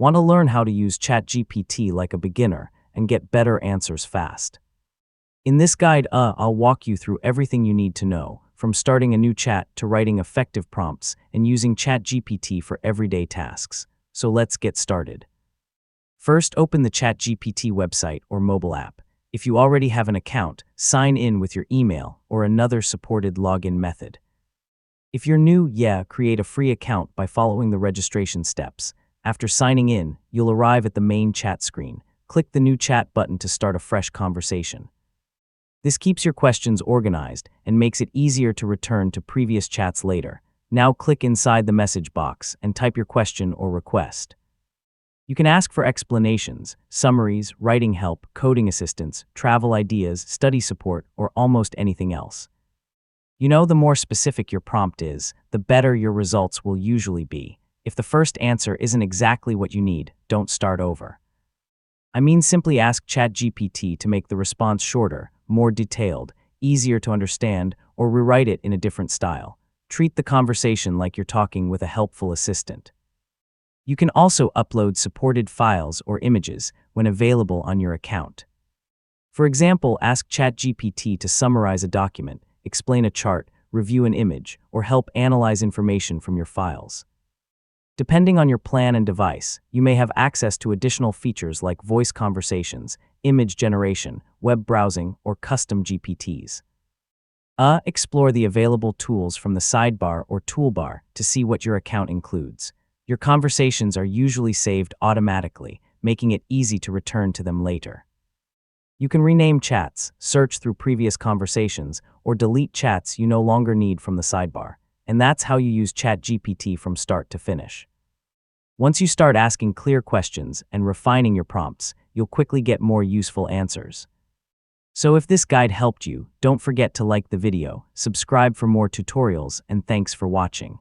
Want to learn how to use ChatGPT like a beginner and get better answers fast? In this guide, I'll walk you through everything you need to know, from starting a new chat to writing effective prompts and using ChatGPT for everyday tasks. So let's get started. First, open the ChatGPT website or mobile app. If you already have an account, sign in with your email or another supported login method. If you're new, create a free account by following the registration steps. After signing in, you'll arrive at the main chat screen. Click the New Chat button to start a fresh conversation. This keeps your questions organized and makes it easier to return to previous chats later. Now click inside the message box and type your question or request. You can ask for explanations, summaries, writing help, coding assistance, travel ideas, study support, or almost anything else. The more specific your prompt is, the better your results will usually be. If the first answer isn't exactly what you need, don't start over. Simply ask ChatGPT to make the response shorter, more detailed, easier to understand, or rewrite it in a different style. Treat the conversation like you're talking with a helpful assistant. You can also upload supported files or images when available on your account. For example, ask ChatGPT to summarize a document, explain a chart, review an image, or help analyze information from your files. Depending on your plan and device, you may have access to additional features like voice conversations, image generation, web browsing, or custom GPTs. Explore the available tools from the sidebar or toolbar to see what your account includes. Your conversations are usually saved automatically, making it easy to return to them later. You can rename chats, search through previous conversations, or delete chats you no longer need from the sidebar. And that's how you use ChatGPT from start to finish. Once you start asking clear questions and refining your prompts, you'll quickly get more useful answers. So if this guide helped you, don't forget to like the video, subscribe for more tutorials, and thanks for watching.